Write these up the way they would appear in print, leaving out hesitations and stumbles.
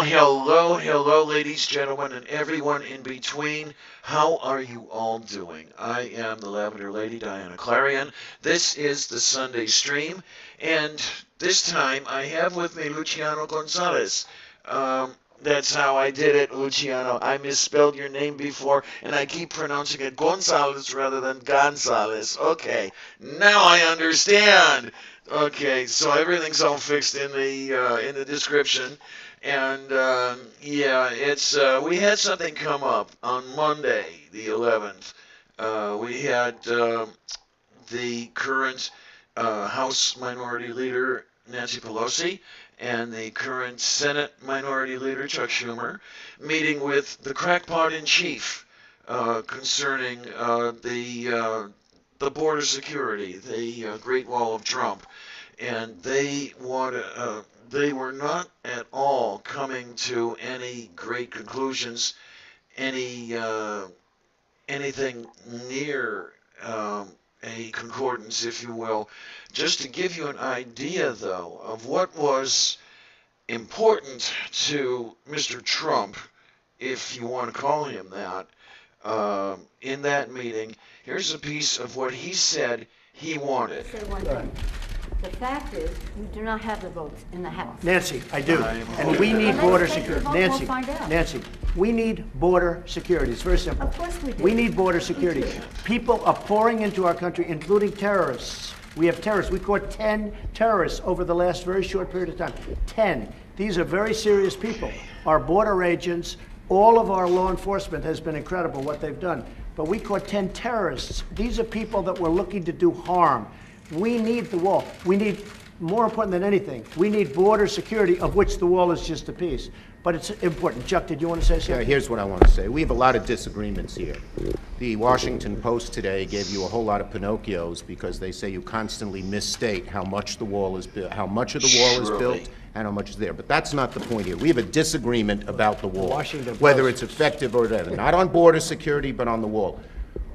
hello, ladies, gentlemen, and everyone in between. How are you all doing? I am the Lavender Lady, Diana Clarion. This is the Sunday stream, and this time I have with me Luciano Gonzalez. That's how I did it, Luciano. I misspelled your name before, and I keep pronouncing it Gonzalez rather than Gonzalez. Okay, now I understand. Okay, so everything's all fixed in the description, and yeah, it's we had something come up on Monday, the 11th. We had the current House Minority Leader Nancy Pelosi and the current Senate Minority Leader Chuck Schumer meeting with the crackpot in chief concerning the border security, the Great Wall of Trump, and they were not at all coming to any great conclusions, any anything near a concordance, if you will. Just to give you an idea, though, of what was important to Mr. Trump, if you want to call him that, in that meeting, here's a piece of what he said he wanted. Say one thing. The fact is, we do not have the votes in the House. Nancy, I do. And we need border security. Nancy, we need border security. It's very simple. Of course we do. We need border security. People are pouring into our country, including terrorists. We have terrorists. We caught 10 terrorists over the last very short period of time. 10. These are very serious people. Our border agents, all of our law enforcement has been incredible what they've done. But we caught 10 terrorists. These are people that were looking to do harm. We need the wall. We need, more important than anything, we need border security, of which the wall is just a piece. But it's important. Chuck, did you want to say something? Yeah, here's what I want to say. We have a lot of disagreements here. The Washington Post today gave you a whole lot of Pinocchios because they say you constantly misstate how much the wall is built, how much of the wall is built, and how much is there. But that's not the point here. We have a disagreement about the wall, whether it's effective or whatever. Not on border security, but on the wall.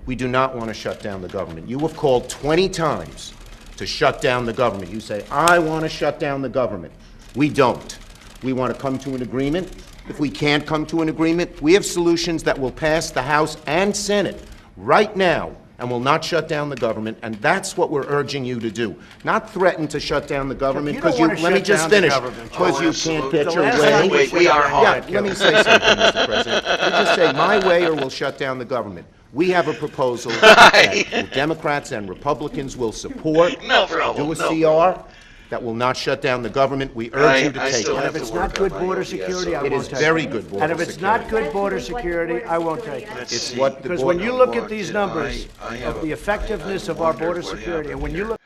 We do not want to shut down the government. You have called 20 times to shut down the government. You say, I want to shut down the government. We don't. We want to come to an agreement. If we can't come to an agreement, we have solutions that will pass the House and Senate right now and will not shut down the government, and that's what we're urging you to do. Not threaten to shut down the government, because let me just finish, because you can't get your way. Wait, we are hard. Yeah, let me say something, Mr. President. You just say, my way or we'll shut down the government. We have a proposal that Democrats and Republicans will support. No problem. Do a CR that will not shut down the government. We urge you to take still it. And if it's not good border security, I It won't is take it. very good border And if it's not good border security, I won't take it. It's what the Because when border. you look at these numbers I have of the a- effectiveness I of our wonder border what security, and when you happened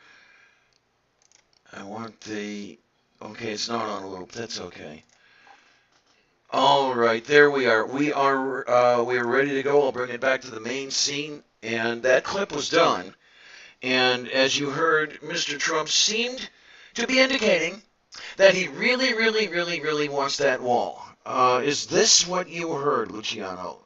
look I want the, okay, it's not on loop, that's okay. All right, there we are. We are ready to go. I'll bring it back to the main scene, and that clip was done. And as you heard, Mr. Trump seemed to be indicating that he really wants that wall. Is this what you heard, Luciano?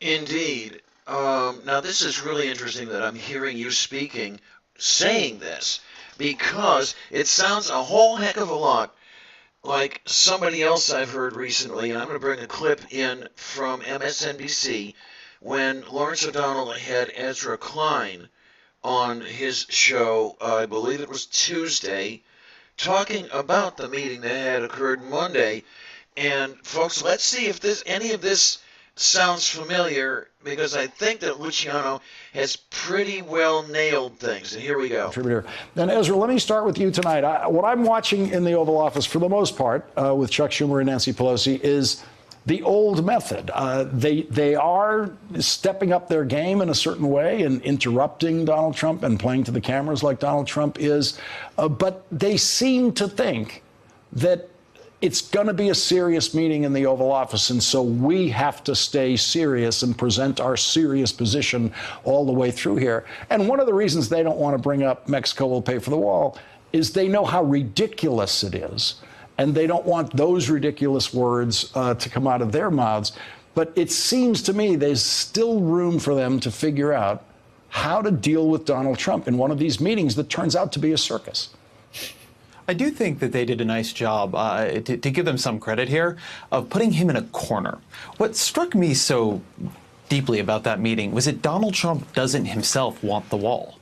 Indeed. Now, this is really interesting that I'm hearing you saying this, because it sounds a whole heck of a lot like somebody else I've heard recently. And I'm going to bring a clip in from MSNBC when Lawrence O'Donnell had Ezra Klein on his show, I believe it was Tuesday, talking about the meeting that had occurred Monday. And folks, let's see if any of this sounds familiar, because I think that Luciano has pretty well nailed things. And here we go. Contributor. Then Ezra, let me start with you tonight. What I'm watching in the Oval Office, for the most part, with Chuck Schumer and Nancy Pelosi, is the old method. They are stepping up their game in a certain way and interrupting Donald Trump and playing to the cameras like Donald Trump is. But they seem to think that it's going to be a serious meeting in the Oval Office, and so we have to stay serious and present our serious position all the way through here. And one of the reasons they don't want to bring up Mexico will pay for the wall is they know how ridiculous it is, and they don't want those ridiculous words to come out of their mouths. But it seems to me there's still room for them to figure out how to deal with Donald Trump in one of these meetings that turns out to be a circus. I do think that they did a nice job, to give them some credit here, of putting him in a corner. What struck me so deeply about that meeting was that Donald Trump doesn't himself want the wall.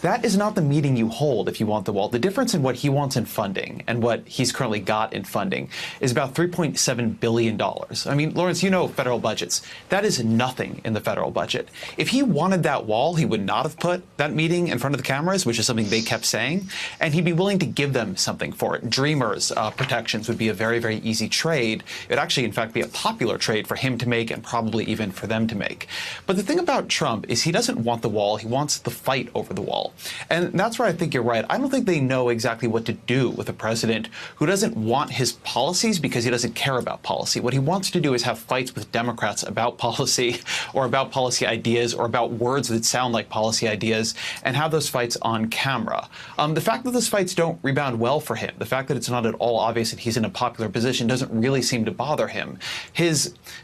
That is not the meeting you hold if you want the wall. The difference in what he wants in funding and what he's currently got in funding is about $3.7 billion. I mean, Lawrence, you know federal budgets. That is nothing in the federal budget. If he wanted that wall, he would not have put that meeting in front of the cameras, which is something they kept saying, and he'd be willing to give them something for it. Dreamers protections would be a very, very easy trade. It would actually, in fact, be a popular trade for him to make and probably even for them to make. But the thing about Trump is he doesn't want the wall. He wants the fight over the wall. And that's where I think you're right. I don't think they know exactly what to do with a president who doesn't want his policies because he doesn't care about policy. What he wants to do is have fights with Democrats about policy or about policy ideas or about words that sound like policy ideas and have those fights on camera. The fact that those fights don't rebound well for him, the fact that it's not at all obvious that he's in a popular position doesn't really seem to bother him.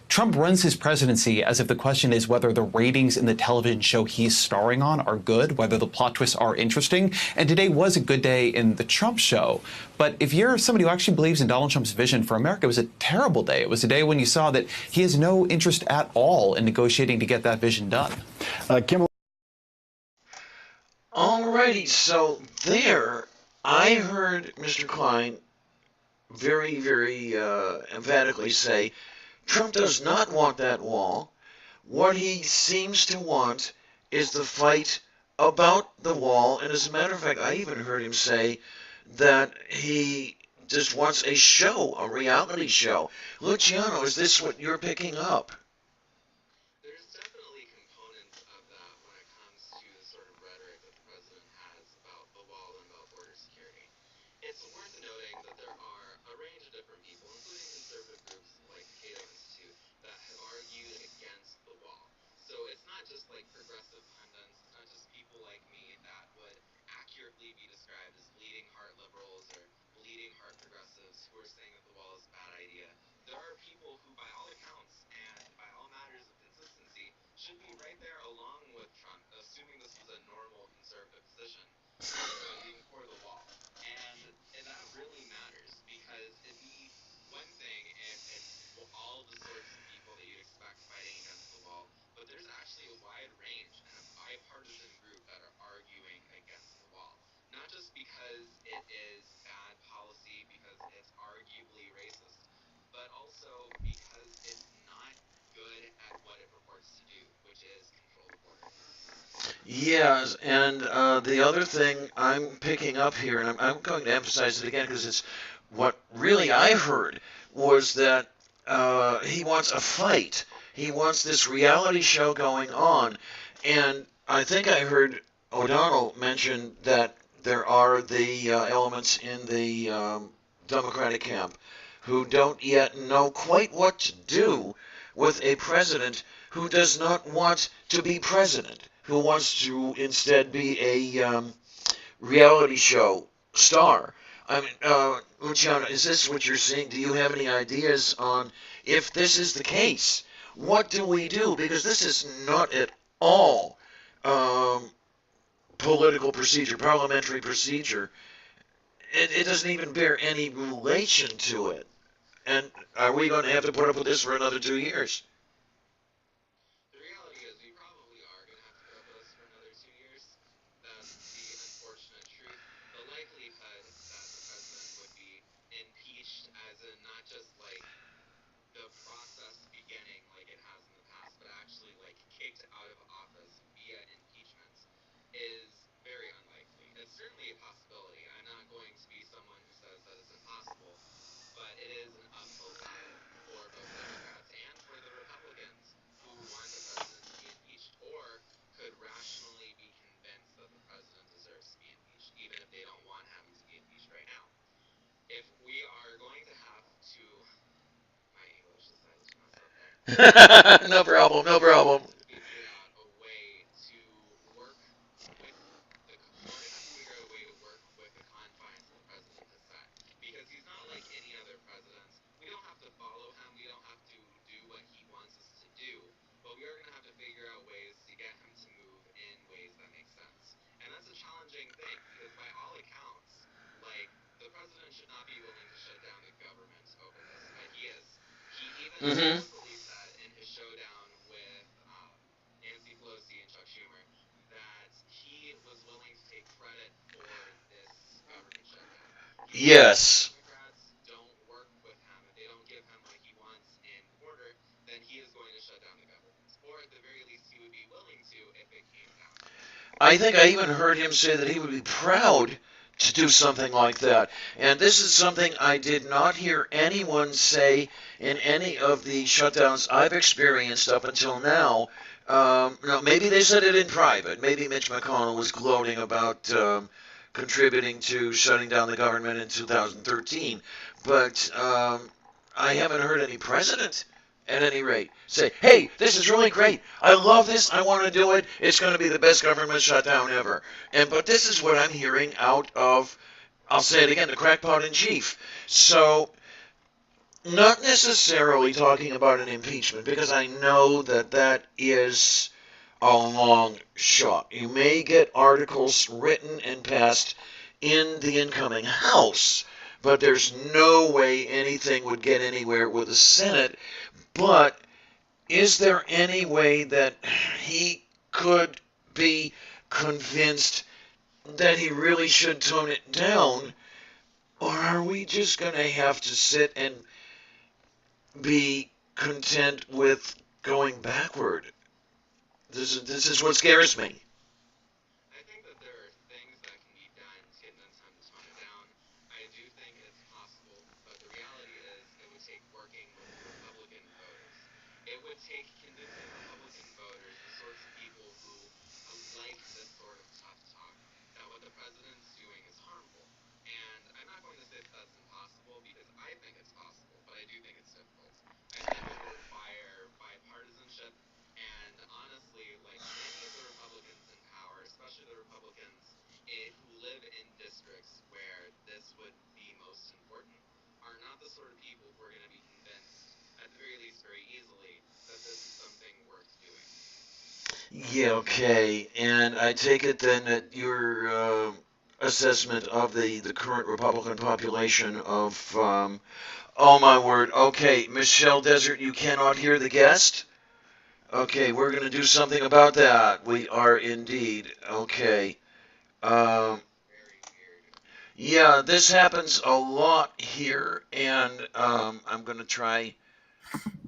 Trump runs his presidency as if the question is whether the ratings in the television show he's starring on are good, whether the plot twists are interesting. And today was a good day in the Trump show. But if you're somebody who actually believes in Donald Trump's vision for America, it was a terrible day. It was a day when you saw that he has no interest at all in negotiating to get that vision done. Kim. Alrighty, so there I heard Mr. Klein very, very emphatically say Trump does not want that wall. What he seems to want is the fight about the wall. And as a matter of fact, I even heard him say that he just wants a show, a reality show. Luciano, is this what you're picking up? There's definitely components of that when it comes to the sort of rhetoric that the president has about the wall and about border security. It's worth noting that there are a range of different people, including conservative groups like the Cato Institute, that have argued against the wall. So it's not just like progressive pundits, it's not just people like me that would accurately be described as bleeding heart liberals or bleeding heart progressives who are saying that the wall is a bad idea. There are people who, by all accounts and by all matters of consistency, should be right there along with Trump, assuming this was a normal conservative position, being for the wall. And that really matters, because it'd be one thing if it's all the sorts of people that you'd expect fighting against the wall, but there's actually a wide range and a bipartisan group that are arguing against the wall. Not just because it is bad policy, because it's arguably racist, but also because it's not good at what it purports to do, which is control the border. Yes, and the other thing I'm picking up here, and I'm going to emphasize it again because it's what really I heard, was that he wants a fight. He wants this reality show going on. And I think I heard O'Donnell mention that there are the elements in the Democratic camp who don't yet know quite what to do with a president who does not want to be president, who wants to instead be a reality show star. I mean, Luciano, is this what you're seeing? Do you have any ideas on if this is the case? What do we do? Because this is not at all um, political procedure, parliamentary procedure. It doesn't even bear any relation to it. And are we going to have to put up with this for another 2 years? The reality is we probably are going to have to put up with this for another 2 years. That's the unfortunate truth. The likelihood that the president would be impeached, as in not just like the process beginning like it has in the past, but actually like kicked out of office via impeachment, is very unlikely. It's certainly a possibility. I'm not going to be someone who says that it's impossible, but it is an uphill battle for both Democrats and for the Republicans who want the president to be impeached or could rationally be convinced that the president deserves to be impeached, even if they don't want him to be impeached right now. If we are going to have to, my English decided to mess up there. No problem, no problem. Figure out a way to work with we're going to have to figure out a way to work with the confines that the president has set, because he's not like any other president. We don't have to follow him. We don't have to do what he wants us to do, but we are going to have to figure out ways to get him to move in ways that make sense. And that's a challenging thing, because by all accounts, like, the president should not be willing to shut down the government over this, but he is. He even Mm-hmm. explicitly said in his showdown with Nancy Pelosi and Chuck Schumer that he was willing to take credit for this government shutdown. He said that if the Yes. Democrats don't work with him, if they don't give him what he wants in order, then he is going to shut down the government. Or at the very least, he would be willing to if it came down to it. I think I even heard him say that he would be proud to do something like that. And this is something I did not hear anyone say in any of the shutdowns I've experienced up until now. No, maybe they said it in private. Maybe Mitch McConnell was gloating about contributing to shutting down the government in 2013. But I haven't heard any president, at any rate, say, hey, this is really great. I love this. I want to do it. It's going to be the best government shutdown ever. But this is what I'm hearing out of, I'll say it again, the crackpot in chief. So, not necessarily talking about an impeachment, because I know that that is a long shot. You may get articles written and passed in the incoming House, but there's no way anything would get anywhere with the Senate. But is there any way that he could be convinced that he really should tone it down? Or are we just going to have to sit and be content with going backward? This is what scares me. I think that there are things that can be done to convince him to tone it down. I do think it's possible, but the reality is it would take working with the Republican voters. It would take convincing Republican voters, the sorts of people who like this sort of tough talk, that what the president's doing is harmful. And I'm not going to say that that's impossible, because I think it's possible, but I do think it's difficult. I think it would require bipartisanship, and honestly, like, many of the Republicans in power, especially the Republicans who live in districts where this would be most important, are not the sort of people who are going to be convinced, at the very least very easily, that this is something worth doing. Yeah, okay. And I take it then that your assessment of the current Republican population of, oh my word, okay, Michelle Desert, you cannot hear the guest? Okay, we're going to do something about that. We are indeed. Okay. Um, Very weird. yeah, this happens a lot here, and I'm going to try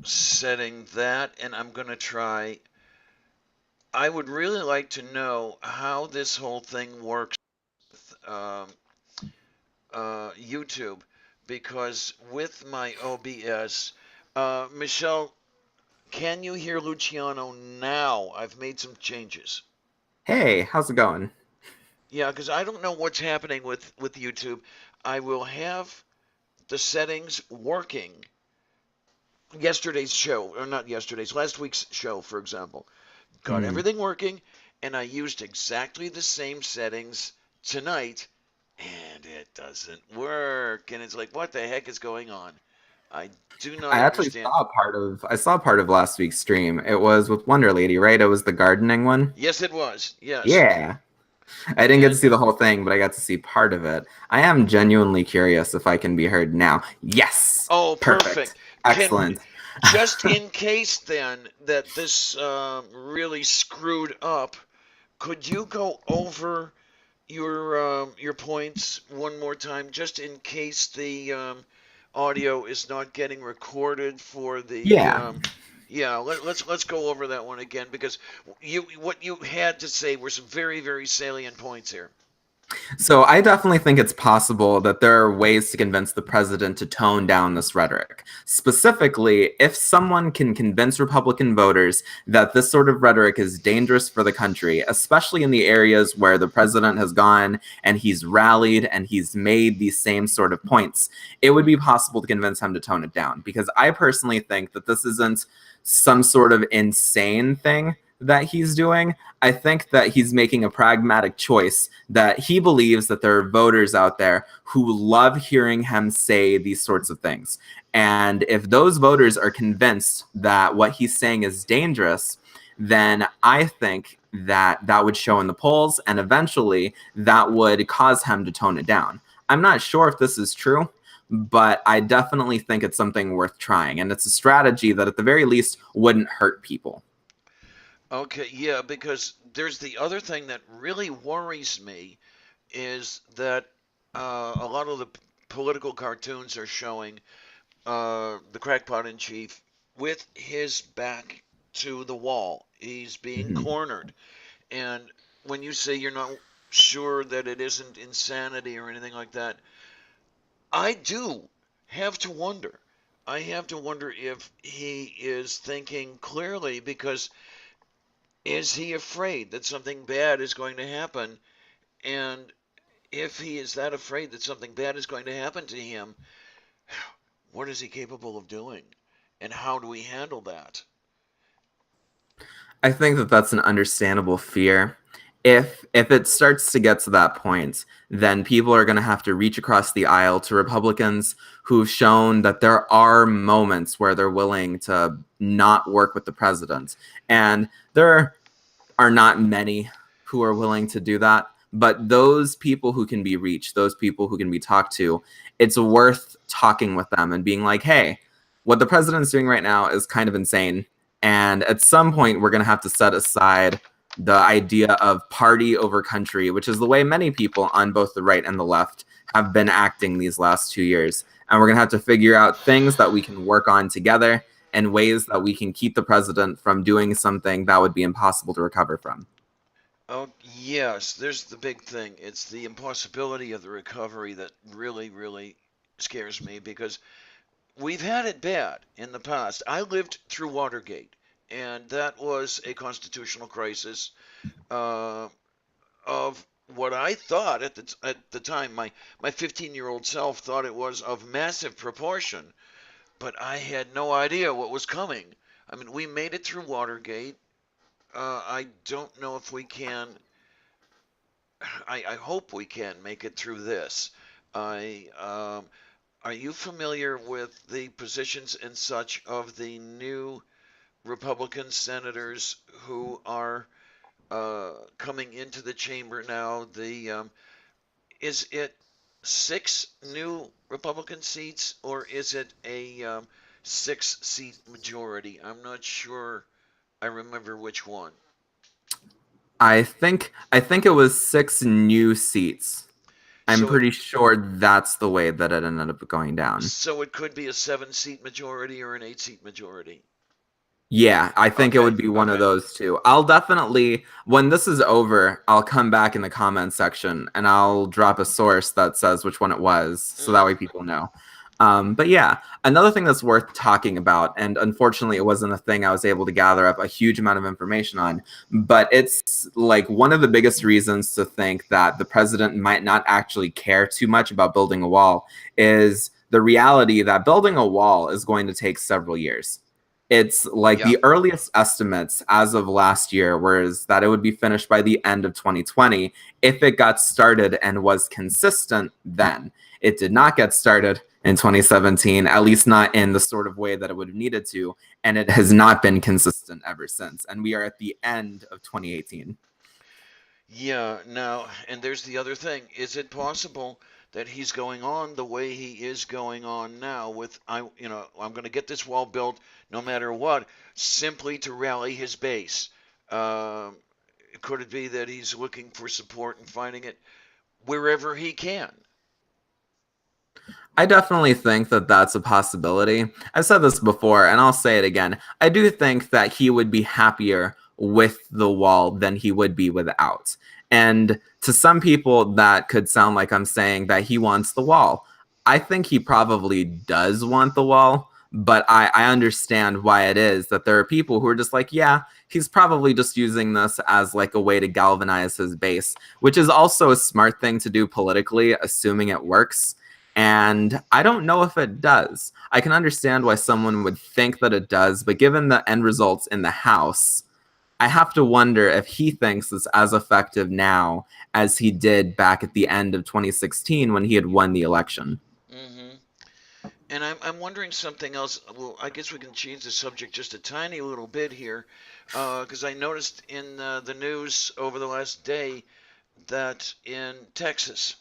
setting that, and I'm going to try. I would really like to know how this whole thing works with YouTube, because with my OBS, Michelle, can you hear Luciano now? I've made some changes. Hey, how's it going? Yeah, because I don't know what's happening with YouTube. I will have the settings working. Yesterday's show, or not yesterday's, last week's show, for example, got Hmm. everything working, and I used exactly the same settings tonight, and it doesn't work. And it's like, what the heck is going on? I do not I actually understand. saw part of last week's stream. It was with Wonder Lady, right? It was the gardening one. Yes, it was. Yes. Yeah. I didn't get to And see the whole thing, but I got to see part of it. I am genuinely curious if I can be heard now. Yes. oh, Perfect. perfect. Can Excellent. just in case then that this really screwed up, could you go over your points one more time, just in case the audio is not getting recorded for the Yeah. yeah, let's go over that one again because what you had to say were some very very salient points here. So I definitely think it's possible that there are ways to convince the president to tone down this rhetoric. Specifically, if someone can convince Republican voters that this sort of rhetoric is dangerous for the country, especially in the areas where the president has gone and he's rallied and he's made these same sort of points, it would be possible to convince him to tone it down. Because I personally think that this isn't some sort of insane thing that he's doing. I think that he's making a pragmatic choice, that he believes that there are voters out there who love hearing him say these sorts of things. And if those voters are convinced that what he's saying is dangerous, then I think that that would show in the polls, and eventually that would cause him to tone it down. I'm not sure if this is true, but I definitely think it's something worth trying. And it's a strategy that at the very least wouldn't hurt people. Okay, yeah, because there's the other thing that really worries me is that a lot of the political cartoons are showing the crackpot in chief with his back to the wall. He's being cornered. And when you say you're not sure that it isn't insanity or anything like that, I do have to wonder. I have to wonder if he is thinking clearly because is he afraid that something bad is going to happen? And if he is that afraid that something bad is going to happen to him, what is he capable of doing? And how do we handle that? I think that that's an understandable fear. If it starts to get to that point, then people are going to have to reach across the aisle to Republicans who've shown that there are moments where they're willing to not work with the president. And there are not many who are willing to do that. But those people who can be reached, those people who can be talked to, it's worth talking with them and being like, hey, what the president's doing right now is kind of insane. And at some point, we're going to have to set aside the idea of party over country, which is the way many people on both the right and the left have been acting these last 2 years. And we're going to have to figure out things that we can work on together and ways that we can keep the president from doing something that would be impossible to recover from. Oh, yes, there's the big thing. It's the impossibility of the recovery that really, really scares me because we've had it bad in the past. I lived through Watergate, and that was a constitutional crisis of what I thought at the time. My 15-year-old self thought it was of massive proportion, but I had no idea what was coming. I mean, we made it through Watergate. I don't know if we can. I hope we can make it through this. Are you familiar with the positions and such of the new Republican senators who are coming into the chamber now? Is it 6 new Republican seats or is it a 6-seat majority? I'm not sure. I remember which one. I think it was 6 new seats. I'm pretty sure that's the way that it ended up going down. So it could be a 7-seat majority or an 8-seat majority. Yeah, I think it would be one of those two. I'll definitely, when this is over, I'll come back in the comments section and I'll drop a source that says which one it was, so that way people know. But yeah, another thing that's worth talking about, and unfortunately it wasn't a thing I was able to gather up a huge amount of information on, but it's like one of the biggest reasons to think that the president might not actually care too much about building a wall is the reality that building a wall is going to take several years. It's like the earliest estimates as of last year was that it would be finished by the end of 2020 if it got started and was consistent then. It did not get started in 2017, at least not in the sort of way that it would have needed to, and it has not been consistent ever since. And we are at the end of 2018. Yeah, now, and there's the other thing. Is it possible that he's going on the way he is going on now with, I'm going to get this wall built no matter what, simply to rally his base? Could it be that he's looking for support and finding it wherever he can? I definitely think that that's a possibility. I've said this before, and I'll say it again. I do think that he would be happier with the wall than he would be without. And to some people, that could sound like I'm saying that he wants the wall. I think he probably does want the wall, but I understand why it is that there are people who are just like, yeah, he's probably just using this as like a way to galvanize his base, which is also a smart thing to do politically, assuming it works. And I don't know if it does. I can understand why someone would think that it does, but given the end results in the House, I have to wonder if he thinks it's as effective now as he did back at the end of 2016 when he had won the election. Mm-hmm. And I'm wondering something else. Well, I guess we can change the subject just a tiny little bit here, because I noticed in the news over the last day that in Texas,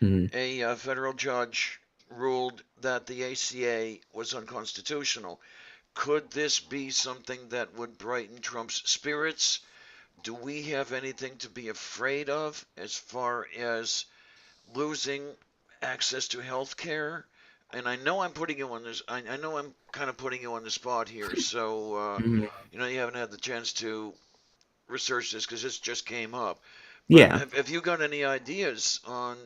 a federal judge ruled that the ACA was unconstitutional. Could this be something that would brighten Trump's spirits? Do we have anything to be afraid of as far as losing access to health care? And I know I'm putting you on this. I know I'm kind of putting you on the spot here. So, you haven't had the chance to research this because this just came up. But Yeah. Have you got any ideas on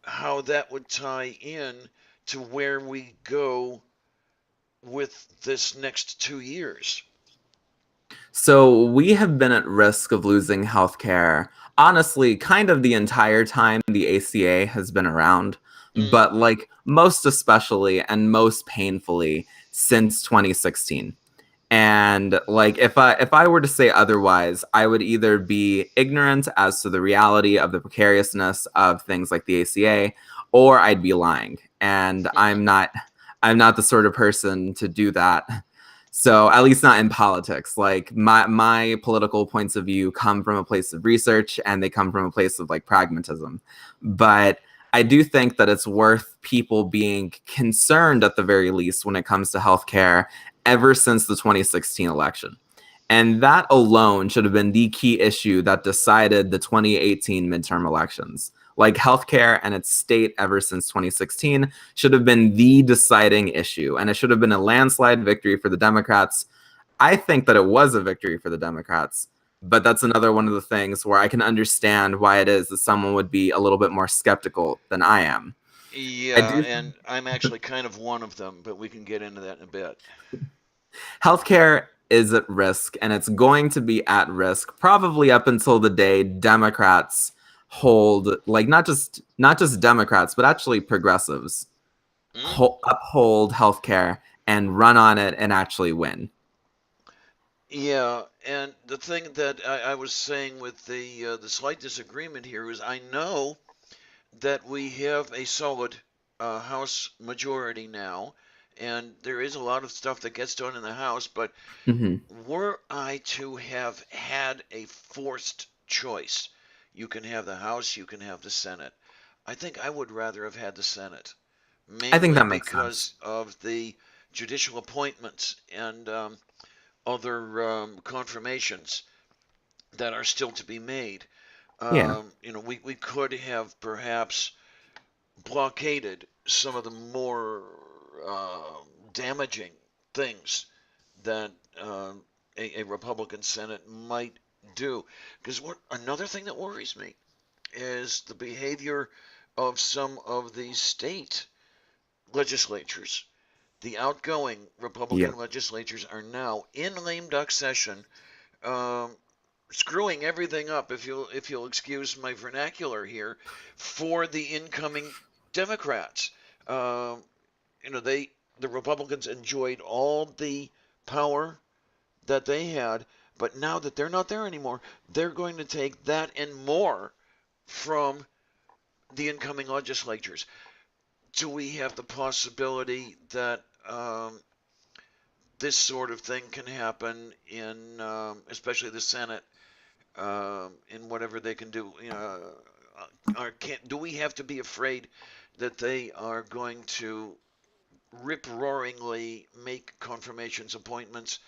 how that would tie in to where we go with this next 2 years? So we have been at risk of losing healthcare, honestly, kind of the entire time the ACA has been around, but like most especially and most painfully since 2016. And like if I were to say otherwise, I would either be ignorant as to the reality of the precariousness of things like the ACA, or I'd be lying. And I'm not the sort of person to do that. So at least not in politics. Like my political points of view come from a place of research and they come from a place of like pragmatism. But I do think that it's worth people being concerned at the very least when it comes to healthcare ever since the 2016 election. And that alone should have been the key issue that decided the 2018 midterm elections. Like healthcare and its state ever since 2016 should have been the deciding issue. And it should have been a landslide victory for the Democrats. I think that it was a victory for the Democrats. But that's another one of the things where I can understand why it is that someone would be a little bit more skeptical than I am. Yeah, and I'm actually kind of one of them, but we can get into that in a bit. Healthcare is at risk, and it's going to be at risk probably up until the day Democrats hold, like not just Democrats, but actually progressives uphold healthcare and run on it and actually win. Yeah, and the thing that I was saying with the slight disagreement here is I know that we have a solid House majority now, and there is a lot of stuff that gets done in the House, but were I to have had a forced choice, you can have the House, you can have the Senate. I think I would rather have had the Senate. I think that makes because sense. of the judicial appointments and other confirmations that are still to be made. We could have perhaps blockaded some of the more damaging things that a Republican Senate might do. Because another thing that worries me is the behavior of some of the state legislatures. The outgoing Republican legislatures are now in lame duck session, screwing everything up, if you'll excuse my vernacular here, for the incoming Democrats. The Republicans enjoyed all the power that they had, but now that they're not there anymore, they're going to take that and more from the incoming legislatures. do we have the possibility that this sort of thing can happen in, especially the Senate, in whatever they can do? Do we have to be afraid that they are going to rip-roaringly make confirmations appointments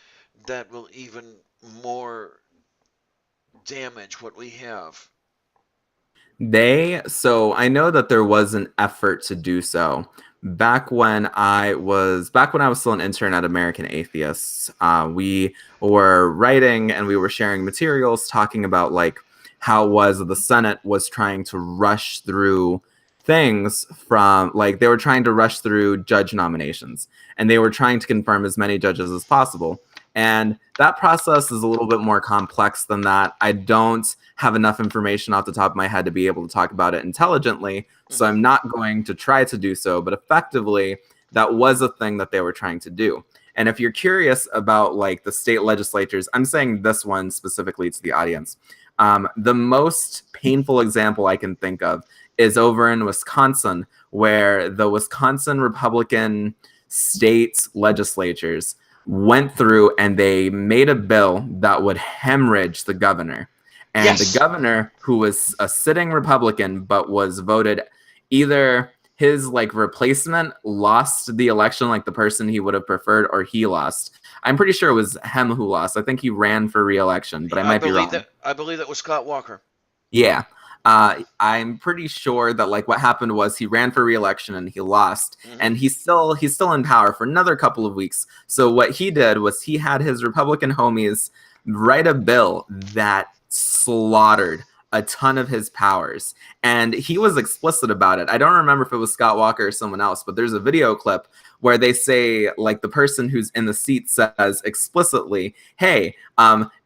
that will even more damage what we have? So I know that there was an effort to do so back when I was still an intern at American Atheists. We were writing and we were sharing materials talking about like how was the Senate was trying to rush through things from like they were trying to rush through judge nominations and they were trying to confirm as many judges as possible. And that process is a little bit more complex than that. I don't have enough information off the top of my head to be able to talk about it intelligently, so I'm not going to try to do so. But effectively, that was a thing that they were trying to do. And if you're curious about like the state legislatures, I'm saying this one specifically to the audience. The most painful example I can think of is over in Wisconsin, where the Wisconsin Republican state legislatures went through and they made a bill that would hemorrhage the governor. And Yes. The governor, who was a sitting Republican, but was voted either his like replacement lost the election, like the person he would have preferred, or he lost. I'm pretty sure it was him who lost. I think he ran for re-election, but I might be wrong. I believe that was Scott Walker. Yeah. I'm pretty sure that like what happened was he ran for re-election and he lost, and he's still in power for another couple of weeks. So what he did was he had his Republican homies write a bill that slaughtered a ton of his powers, and he was explicit about it. I don't remember if it was Scott Walker or someone else, but there's a video clip where they say, like, the person who's in the seat says explicitly, hey,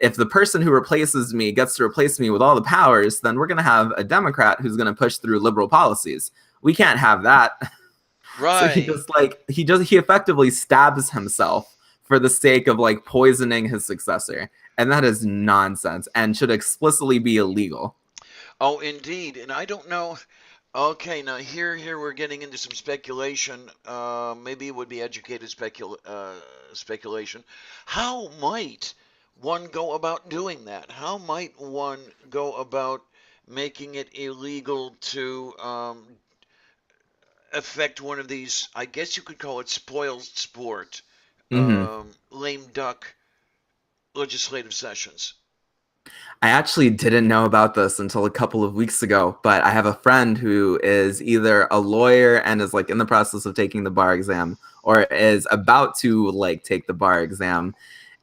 if the person who replaces me gets to replace me with all the powers, then we're going to have a Democrat who's going to push through liberal policies. We can't have that. Right. So he effectively stabs himself for the sake of like poisoning his successor. And that is nonsense and should explicitly be illegal. Oh, indeed. And I don't know. Okay, now here we're getting into some speculation. Maybe it would be educated speculation. How might one go about doing that? How might one go about making it illegal to affect one of these, I guess you could call it spoiled sport, lame duck legislative sessions? I actually didn't know about this until a couple of weeks ago, but I have a friend who is either a lawyer and is like in the process of taking the bar exam or is about to like take the bar exam.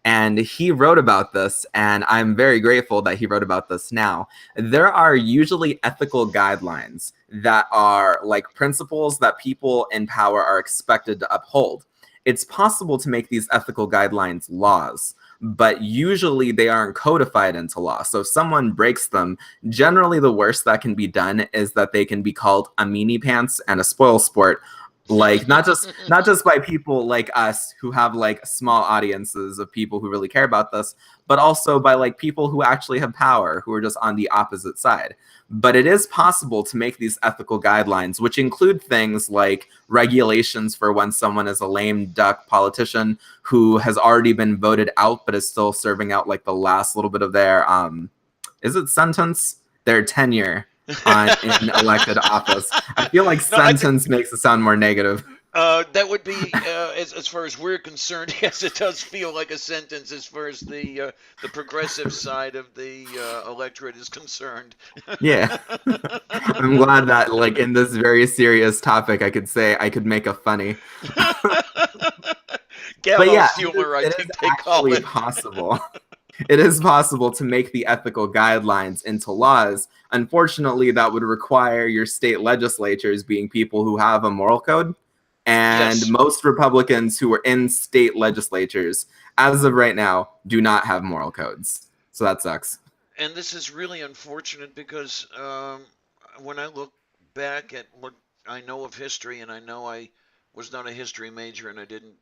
And he wrote about this, and I'm very grateful that he wrote about this now. There are usually ethical guidelines that are like principles that people in power are expected to uphold. It's possible to make these ethical guidelines laws, but usually they aren't codified into law. So if someone breaks them, generally the worst that can be done is that they can be called a meanie pants and a spoil sport. Like not just by people like us who have like small audiences of people who really care about this, but also by like people who actually have power, who are just on the opposite side. But it is possible to make these ethical guidelines, which include things like regulations for when someone is a lame duck politician who has already been voted out but is still serving out like the last little bit of their their tenure in elected office. I feel like sentence makes it sound more negative. That would be, as far as we're concerned, yes, it does feel like a sentence as far as the progressive side of the electorate is concerned. Yeah. I'm glad that, like, in this very serious topic, I could make a funny. Gallows but yeah, humor, I think they call actually it. Possible. It is possible to make the ethical guidelines into laws. Unfortunately, that would require your state legislatures being people who have a moral code. And Yes. Most Republicans who are in state legislatures, as of right now, do not have moral codes. So that sucks. And this is really unfortunate because when I look back at what I know of history, and I know I was not a history major and I didn't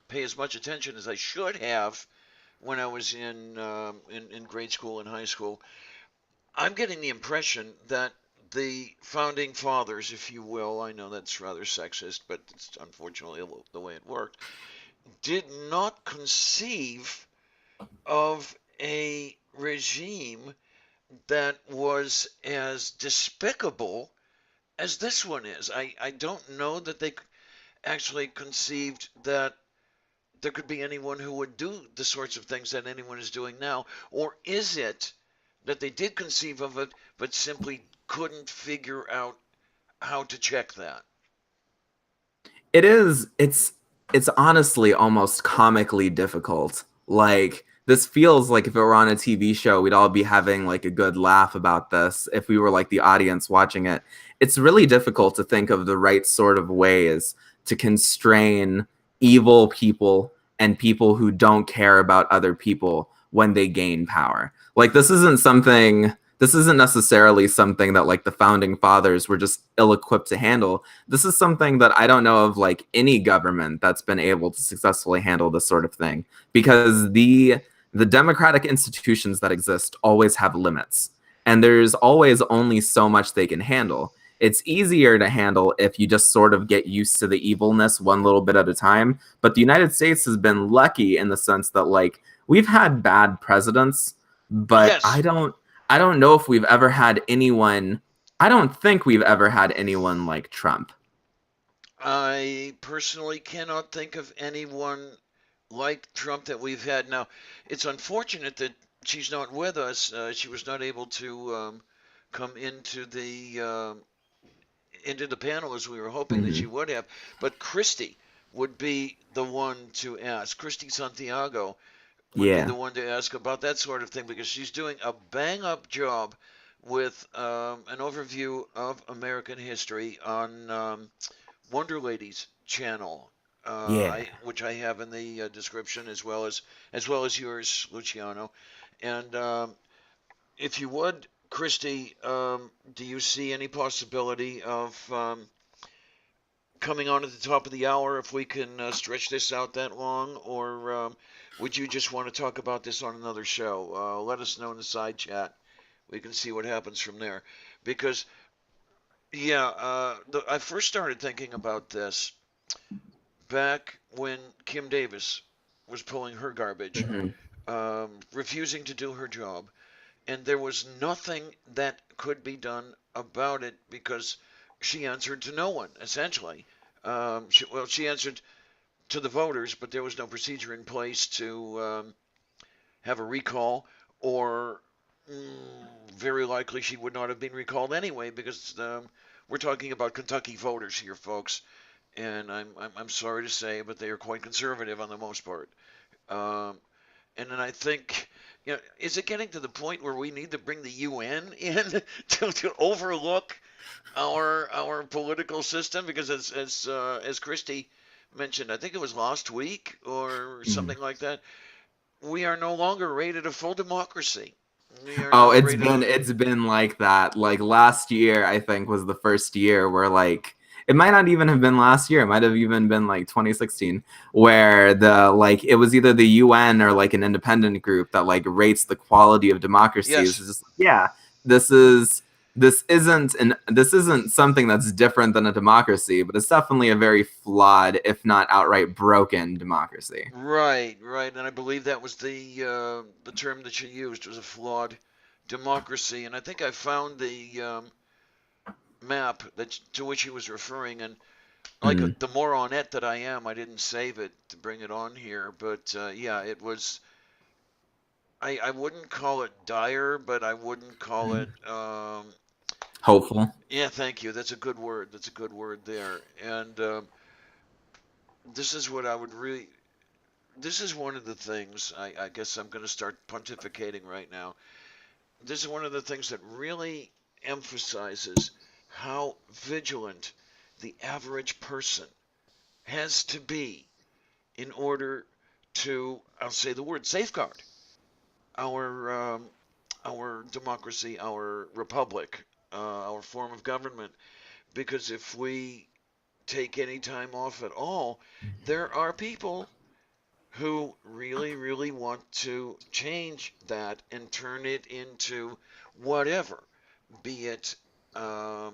pay as much attention as I should have when I was in grade school and high school, I'm getting the impression that the founding fathers, if you will, I know that's rather sexist, but it's unfortunately the way it worked, did not conceive of a regime that was as despicable as this one is. I don't know that they actually conceived that there could be anyone who would do the sorts of things that anyone is doing now. Or is it that they did conceive of it, but simply couldn't figure out how to check that? It is. It's honestly almost comically difficult. Like, this feels like if it were on a TV show, we'd all be having like a good laugh about this if we were like the audience watching it. It's really difficult to think of the right sort of ways to constrain evil people and people who don't care about other people when they gain power. Like, this isn't necessarily something that like the founding fathers were just ill-equipped to handle. This is something that I don't know of like any government that's been able to successfully handle this sort of thing, because the democratic institutions that exist always have limits, and there's always only so much they can handle. It's easier to handle if you just sort of get used to the evilness one little bit at a time. But the United States has been lucky in the sense that like we've had bad presidents, but Yes. I don't know if we've ever had anyone. I don't think we've ever had anyone like Trump. I personally cannot think of anyone like Trump that we've had. Now, it's unfortunate that she's not with us. She was not able to come into the panel as we were hoping that she would have. But Christy would be the one to ask. Christy Santiago would be the one to ask about that sort of thing, because she's doing a bang-up job with an overview of American history on Wonder Lady's channel, which I have in the description, as well as yours, Luciano. And if you would, Christy, do you see any possibility of coming on at the top of the hour if we can stretch this out that long, or would you just want to talk about this on another show? Let us know in the side chat. We can see what happens from there. Because, I first started thinking about this back when Kim Davis was pulling her garbage, refusing to do her job, and there was nothing that could be done about it because she answered to no one, essentially. She answered to the voters, but there was no procedure in place to have a recall, or very likely she would not have been recalled anyway, because we're talking about Kentucky voters here, folks, and I'm sorry to say, but they are quite conservative on the most part. And then I think, is it getting to the point where we need to bring the UN in to overlook our political system? Because as Christy mentioned, I think it was last week or something like that, we are no longer rated a full democracy. It's been like that. Like, last year, I think, was the first year where like it might not even have been last year. It might have even been like 2016, where it was either the UN or like an independent group that like rates the quality of democracy. Yes. It's just, this isn't something that's different than a democracy, but it's definitely a very flawed, if not outright broken, democracy. Right, and I believe that was the term that you used, was a flawed democracy. And I think I found the map to which he was referring, and like the moronette that I am, I didn't save it to bring it on here, but it was. I wouldn't call it dire, but I wouldn't call it hopeful. Yeah, thank you. That's a good word. That's a good word there. And this is what I would really. This is one of the things. I guess I'm going to start pontificating right now. This is one of the things that really emphasizes how vigilant the average person has to be in order to, I'll say the word, safeguard our democracy, our republic, our form of government. Because if we take any time off at all, there are people who really, really want to change that and turn it into whatever, be it a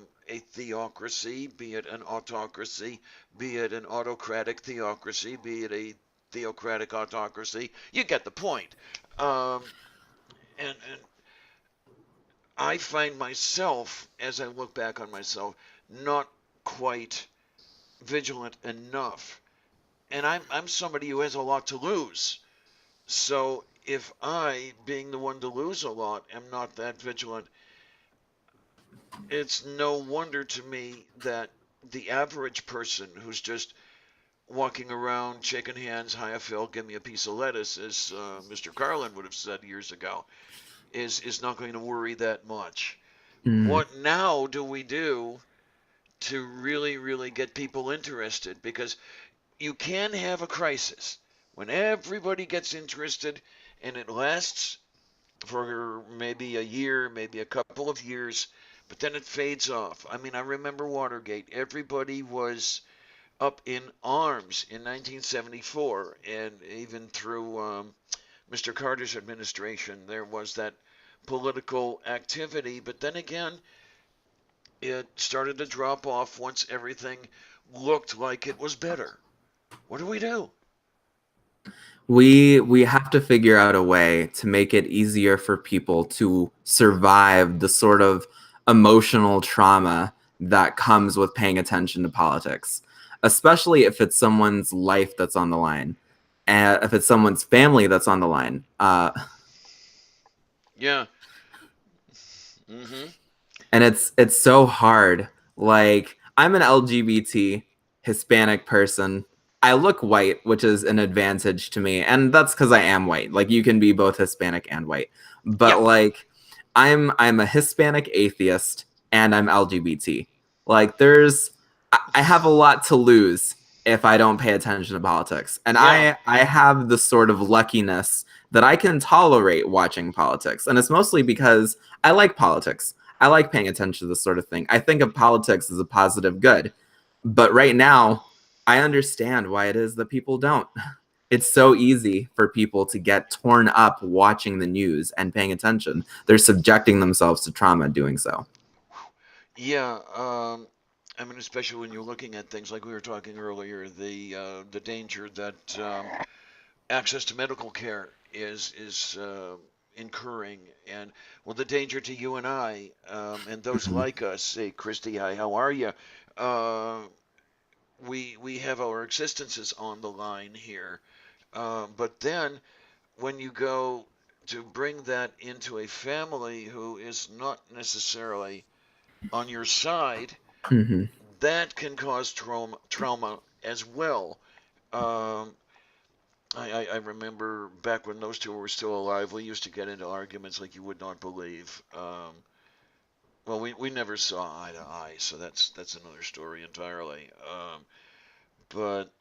theocracy, be it an autocracy, be it an autocratic theocracy, be it a theocratic autocracy. You get the point. And I find myself, as I look back on myself, not quite vigilant enough. And I'm somebody who has a lot to lose. So if I, being the one to lose a lot, am not that vigilant, it's no wonder to me that the average person who's just walking around shaking hands, "Hiya Phil, give me a piece of lettuce," as Mr. Carlin would have said years ago, is not going to worry that much. What now do we do to really, really get people interested? Because you can have a crisis when everybody gets interested and it lasts for maybe a year, maybe a couple of years, but then it fades off. I mean, I remember Watergate. Everybody was up in arms in 1974, and even through Mr. Carter's administration, there was that political activity. But then again, it started to drop off once everything looked like it was better. What do we do? We have to figure out a way to make it easier for people to survive the sort of emotional trauma that comes with paying attention to politics, especially if it's someone's life that's on the line, and if it's someone's family that's on the line. Yeah. Mm-hmm. And it's so hard. Like, I'm an LGBT Hispanic person. I look white, which is an advantage to me, and that's because I am white. Like, you can be both Hispanic and white, but Yeah. like, I'm a Hispanic atheist and I'm LGBT. Like, I have a lot to lose if I don't pay attention to politics, and Yeah. I have the sort of luckiness that I can tolerate watching politics, and it's mostly because I like politics. I like paying attention to this sort of thing. I think of politics as a positive good. But right now, I understand why it is that people don't. It's so easy for people to get torn up watching the news and paying attention. They're subjecting themselves to trauma doing so. Yeah. I mean, especially when you're looking at things like we were talking earlier, the danger that access to medical care is incurring, and well, the danger to you and I, and those Mhm. like us. Hey, Christy, hi, how are you? Uh, we have our existences on the line here, but then when you go to bring that into a family who is not necessarily on your side, Mhm. that can cause trauma as well. Um, I remember back when those two were still alive, we used to get into arguments like you would not believe. Well, we never saw eye to eye, so that's another story entirely. But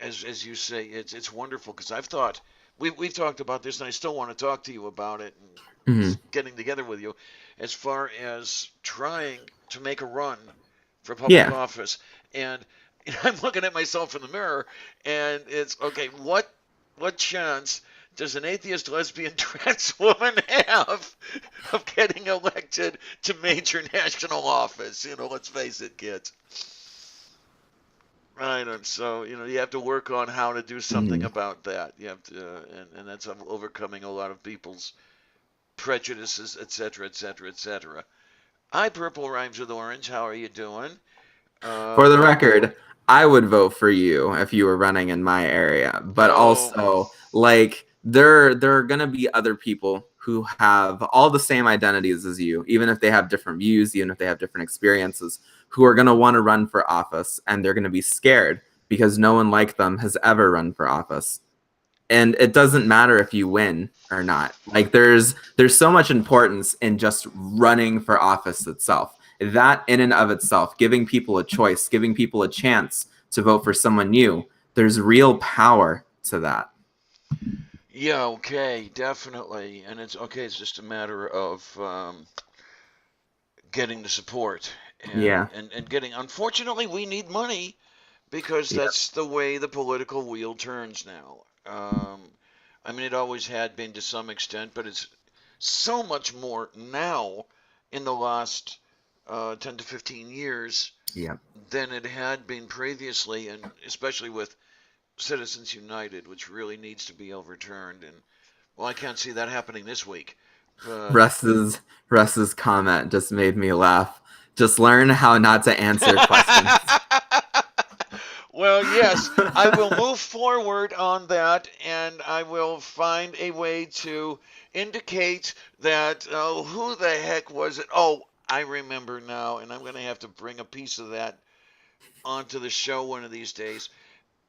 as you say, it's wonderful because I've thought we've talked about this, and I still want to talk to you about it, and Mhm. getting together with you, as far as trying to make a run for public Yeah. office. And I'm looking at myself in the mirror, and it's okay. What chance does an atheist, lesbian, trans woman have of getting elected to major national office? Let's face it, kids. Right, and so you have to work on how to do something Mhm. about that. You have to, and that's overcoming a lot of people's prejudices, etc., etc., etc. Hi, Purple Rhymes with Orange. How are you doing? For Uh, the record, I would vote for you if you were running in my area. But oh, also, like, there are gonna be other people who have all the same identities as you, even if they have different views, even if they have different experiences, who are gonna want to run for office, and they're gonna be scared because no one like them has ever run for office. And it doesn't matter if you win or not. Like, there's so much importance in just running for office itself. That in and of itself, giving people a choice, giving people a chance to vote for someone new, there's real power to that. yeah, okay, definitely. And it's okay. It's just a matter of getting the support Yeah. and getting. Unfortunately, we need money because Yeah. that's the way the political wheel turns now. I mean, it always had been to some extent, but it's so much more now in the last 10 to 15 years Yeah. than it had been previously, and especially with Citizens United, which really needs to be overturned. And well, I can't see that happening this week. But Russ's comment just made me laugh. Just learn how not to answer questions. well, yes, I will move forward on that, and I will find a way to indicate that who the heck was it? Oh, I remember now, and I'm going to have to bring a piece of that onto the show one of these days.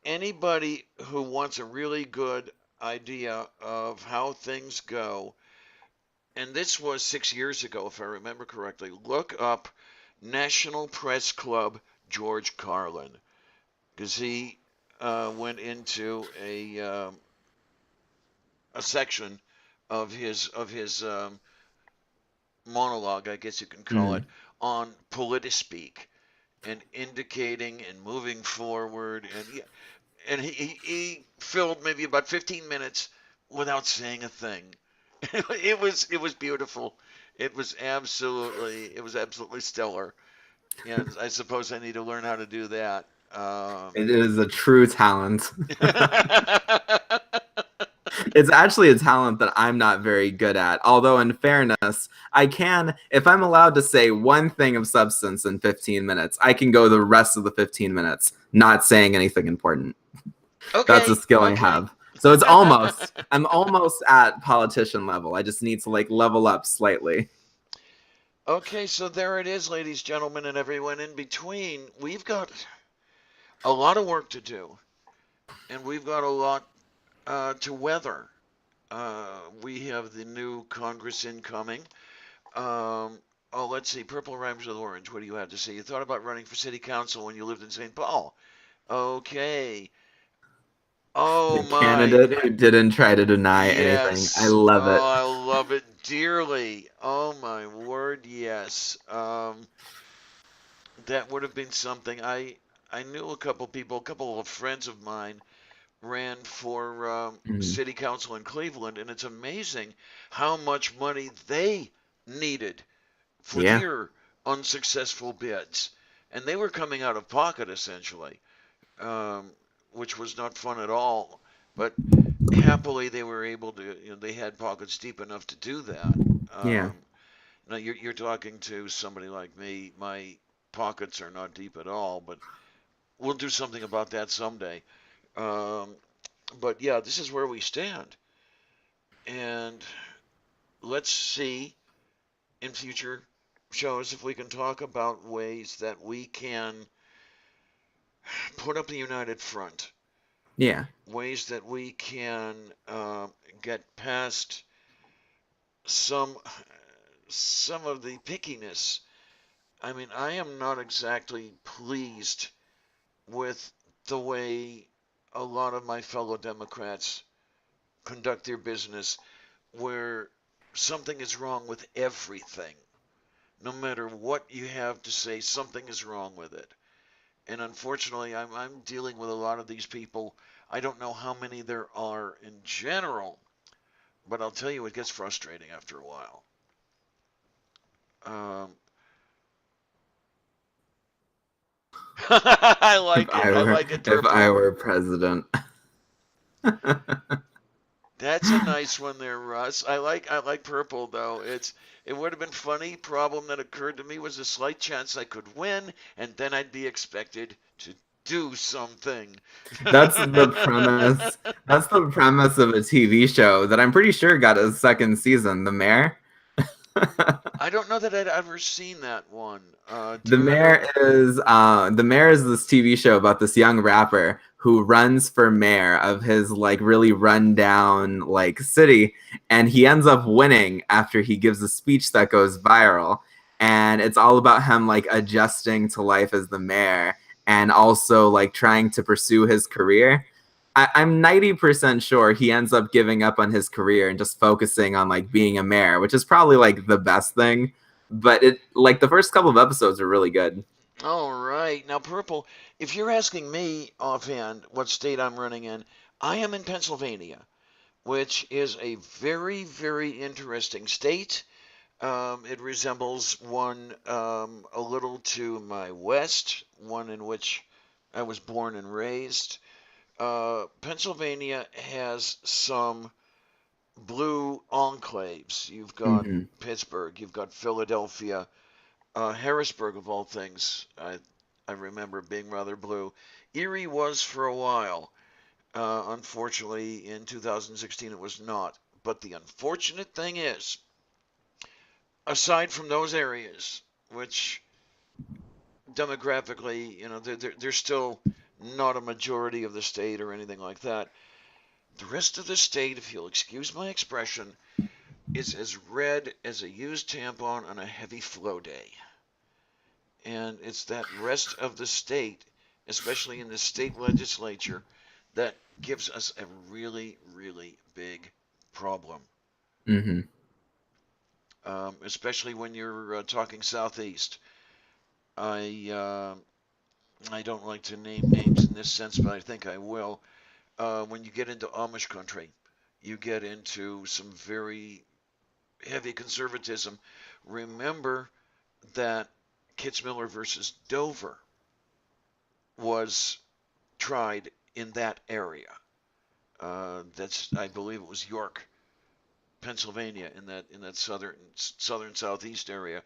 Anybody who wants a really good idea of how things go, and this was 6 years ago, if I remember correctly, look up National Press Club George Carlin, because he went into a section of his monologue, I guess you can call it, on politispeak and indicating and moving forward, and he filled maybe about 15 minutes without saying a thing. It was beautiful. It was absolutely stellar. And I suppose I need to learn how to do that. It is a true talent. It's actually a talent that I'm not very good at. Although, in fairness, I can, if I'm allowed to say one thing of substance in 15 minutes, I can go the rest of the 15 minutes not saying anything important. Okay. That's a skill I have. So I'm almost at politician level. I just need to level up slightly. Okay, so there it is, ladies, gentlemen, and everyone in between. We've got a lot of work to do, and we've got a lot to weather. We have the new Congress incoming. Let's see. Purple rhymes with orange. What do you have to say? You thought about running for city council when you lived in St. Paul. Okay. Oh, the candidate who didn't try to deny anything. I love it. I love it dearly. Oh, my word, yes. That would have been something. I knew a couple of friends of mine ran for city council in Cleveland, and it's amazing how much money they needed for their unsuccessful bids. And they were coming out of pocket, essentially, which was not fun at all. But happily, they were able to, they had pockets deep enough to do that. Now, you're talking to somebody like me. My pockets are not deep at all, but we'll do something about that someday. But yeah, this is where we stand. And let's see in future shows if we can talk about ways that we can put up the united front. Yeah. Ways that we can get past some of the pickiness. I mean, I am not exactly pleased with the way a lot of my fellow Democrats conduct their business, where something is wrong with everything. No matter what you have to say, something is wrong with it. And unfortunately, I'm dealing with a lot of these people. I don't know how many there are in general, but I'll tell you, it gets frustrating after a while. I like it. I like it. If I were president. That's a nice one there, Russ. I like purple though. It would have been funny. Problem that occurred to me was a slight chance I could win, and then I'd be expected to do something. That's the premise. That's the premise of a TV show that I'm pretty sure got a second season. The Mayor. I don't know that I'd ever seen that one. The Mayor is this TV show about this young rapper who runs for mayor of his really run down city, and he ends up winning after he gives a speech that goes viral, and it's all about him adjusting to life as the mayor and also trying to pursue his career. I'm 90% sure he ends up giving up on his career and just focusing on being a mayor, which is probably the best thing. But it the first couple of episodes are really good. All right. Now, Purple, if you're asking me offhand what state I'm running in, I am in Pennsylvania, which is a very, very interesting state. It resembles one a little to my west, one in which I was born and raised. Pennsylvania has some blue enclaves. You've got Hmm. Pittsburgh, you've got Philadelphia, Harrisburg, of all things. I remember being rather blue. Erie was for a while. Unfortunately, in 2016, it was not. But the unfortunate thing is, aside from those areas, which demographically, they're still not a majority of the state or anything like that. The rest of the state, if you'll excuse my expression, is as red as a used tampon on a heavy flow day. And it's that rest of the state, especially in the state legislature, that gives us a really, really big problem. Hmm. Especially when you're talking southeast. I I don't like to name names in this sense, but I think I will. When you get into Amish country, you get into some very heavy conservatism. Remember that Kitzmiller versus Dover was tried in that area. That's, I believe it was York, Pennsylvania, in that southern southeast area.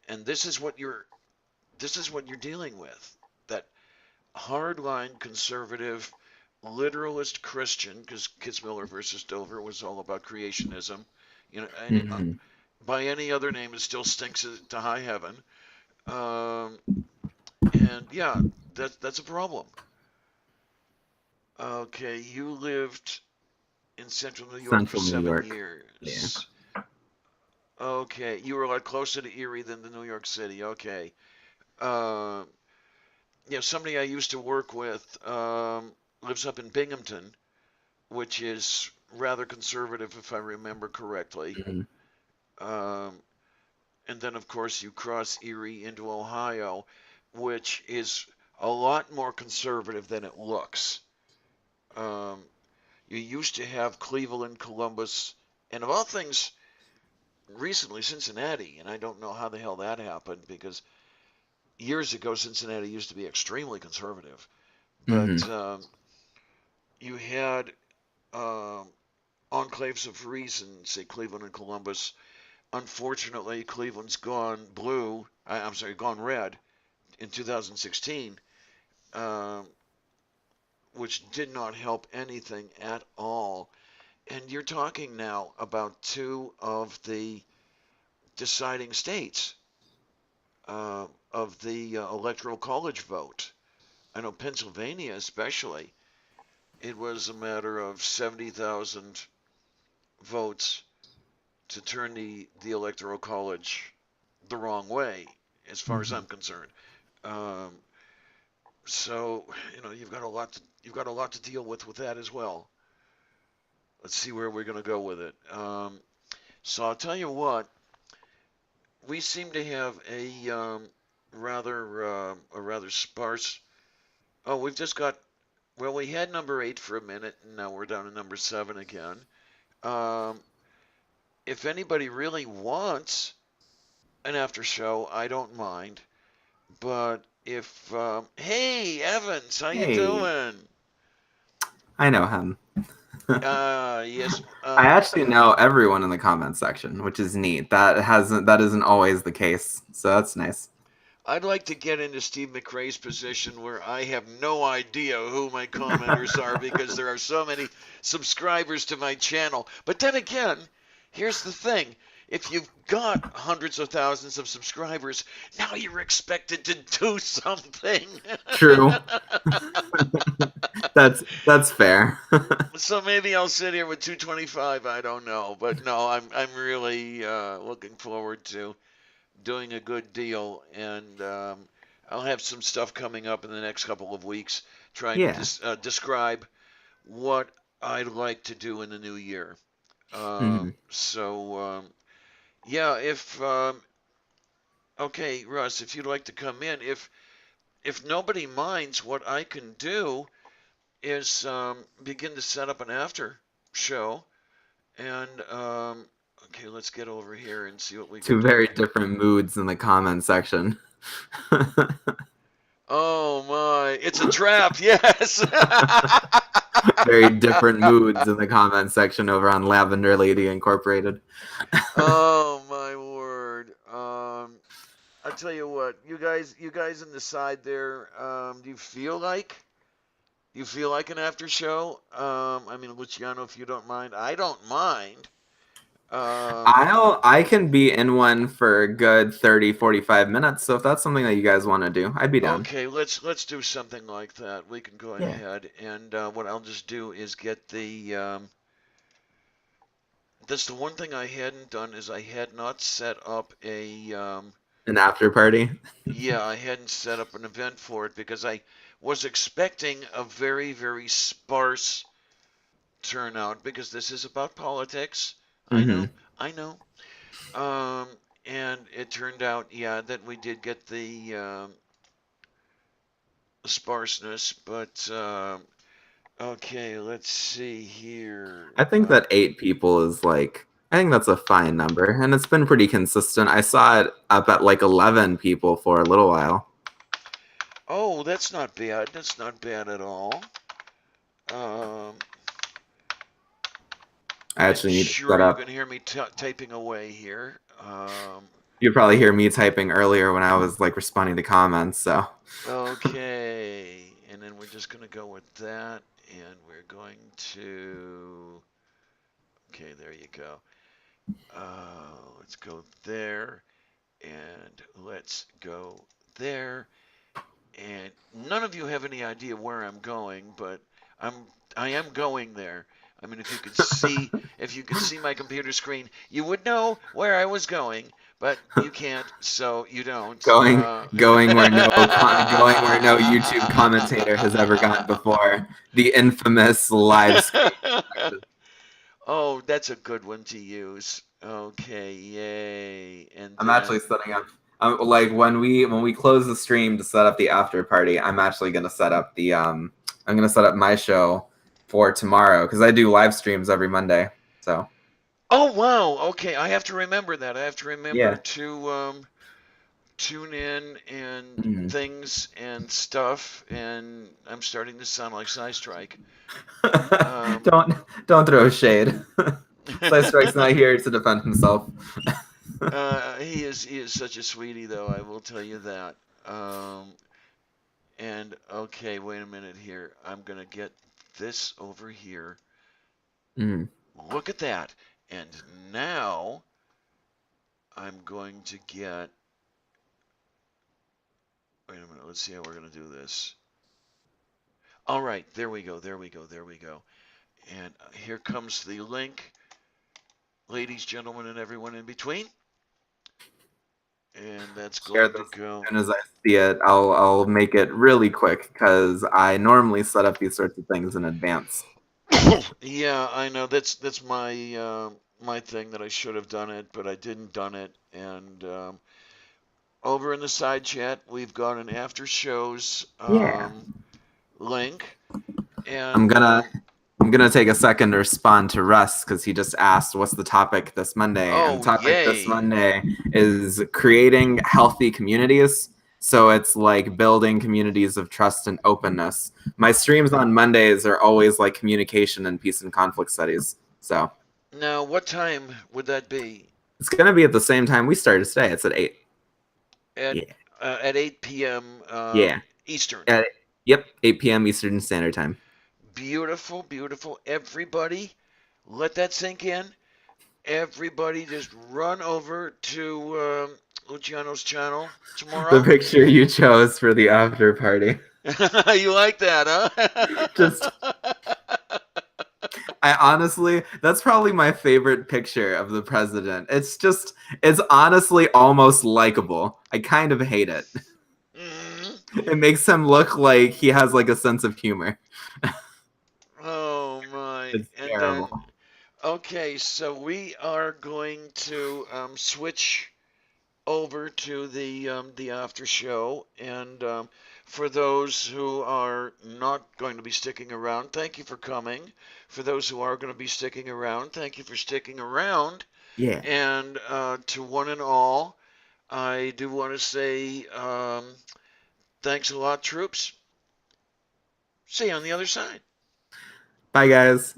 And this is what you're dealing with. That hardline conservative literalist Christian, because Kitzmiller versus Dover was all about creationism. And Hmm. by any other name, it still stinks to high heaven. Um, and yeah, that's a problem. Okay, you lived in Central New York for Central New seven York. Yeah. years. Okay, you were a lot closer to Erie than to New York City. Okay. Uh, somebody I used to work with lives up in Binghamton, which is rather conservative, if I remember correctly. Hmm. Um, and then, of course, you cross Erie into Ohio, which is a lot more conservative than it looks. Um, you used to have Cleveland, Columbus, and of all things, recently Cincinnati, and I don't know how the hell that happened because years ago Cincinnati used to be extremely conservative. Hmm. But you had um, enclaves of reason, say Cleveland and Columbus. Unfortunately, Cleveland's gone blue. I'm sorry, gone red in 2016, um, which did not help anything at all. And you're talking now about two of the deciding states of the electoral college vote. I know Pennsylvania, especially, it was a matter of 70,000 votes to turn the electoral college the wrong way, as far as Hmm. I'm concerned. Um, so you've got a lot to deal with that as well. Let's see where we're going to go with it. So I'll tell you what, we seem to have a rather sparse. Oh, we've just got. Well, we had number 8 for a minute, and now we're down to number 7 again. Um, if anybody really wants an after show, I don't mind. But if hey Evans, how you Hey, doing? I know him. Yes. I actually know everyone in the comment section, which is neat. That isn't always the case, so that's nice. I'd like to get into Steve McRae's position where I have no idea who my commenters are because there are so many subscribers to my channel. But then again, here's the thing. If you've got hundreds of thousands of subscribers, now you're expected to do something. True. That's fair. So maybe I'll sit here with 225. I don't know, but no, I'm really looking forward to doing a good deal, and I'll have some stuff coming up in the next couple of weeks trying to Yeah. describe what I'd like to do in the new year. Hmm. Yeah, if okay, Russ, if you'd like to come in, if nobody minds, what I can do is begin to set up an after show, and Okay, let's get over here and see what we Two can very do. different moods in the comment section. Oh my, it's a trap, yes! Very different moods in the comment section over on Lavender Lady Incorporated. Oh my word. I tell you what, you guys in the side there, do you feel like an after show? I mean, Luciano, if you don't mind. I don't mind. I can be in one for a good 30, 45 minutes. So if that's something that you guys want to do, I'd be down. Okay, let's do something like that. We can go Yeah. ahead, and what I'll just do is get the. That's the one thing I hadn't done is I had not set up a. An after party. Yeah, I hadn't set up an event for it because I was expecting a very, very sparse turnout because this is about politics. I Mm-hmm. know, I know. And it turned out, yeah, that we did get the sparseness, but okay, let's see here. I think that 8 people is like, I think that's a fine number, and it's been pretty consistent. I saw it up at like 11 people for a little while. Oh, that's not bad. That's not bad at all. I actually need to Sure, set you up. can hear me typing away here. You probably hear me typing earlier when I was like responding to comments. So Okay, and then we're just going to go with that, and we're going to. Okay, there you go. Let's go there, and let's go there. And none of you have any idea where I'm going, but I am going there. I mean, if you could see my computer screen, you would know where I was going, but you can't, so you don't. going where no YouTube commentator has ever gone before. The infamous live stream. Oh, that's a good one to use. Okay, yay. And I'm then, actually setting up. Like when we close the stream to set up the after party, I'm actually gonna set up the I'm gonna set up my show for tomorrow because I do live streams every Monday. So oh wow, okay, I have to remember that. I have to remember yeah. to tune in and Mhm. things and stuff, and I'm starting to sound like Strike. Don't throw shade. Strike's not here to defend himself. He is such a sweetie, though. I will tell you that. And okay, wait a minute here. I'm gonna get this over here. Mm. Look at that. And now I'm going to get. Wait a minute. Let's see how we're gonna do this. All right, there we go. There we go. There we go. And here comes the link, ladies, gentlemen, and everyone in between. And that's Share going to this go. as soon as I see it. I'll make it really quick because I normally set up these sorts of things in advance. Yeah, I know. That's my my thing that I should have done it, but I didn't done it. And over in the side chat, we've got an after shows link. And I'm gonna take a second to respond to Russ because he just asked what's the topic this Monday. And the topic this Monday is creating healthy communities. So it's like building communities of trust and openness. My streams on Mondays are always like communication and peace and conflict studies. So now, what time would that be? it's gonna be at the same time we started today. It's at 8. At 8 p.m. Eastern. Yep, 8 p.m. Eastern Standard Time. Beautiful, beautiful. Everybody, let that sink in. Everybody just run over to Luciano's channel tomorrow. The picture you chose for the after party. You like that, huh? I honestly, that's probably my favorite picture of the president. It's honestly almost likable. I kind of hate it. It makes him look like he has like a sense of humor. Oh my. It's terrible. Okay, so we are going to switch over to the after show. And for those who are not going to be sticking around, thank you for coming. For those who are going to be sticking around, thank you for sticking around. Yeah. And to one and all, I do want to say thanks a lot, troops. See you on the other side. Bye, guys.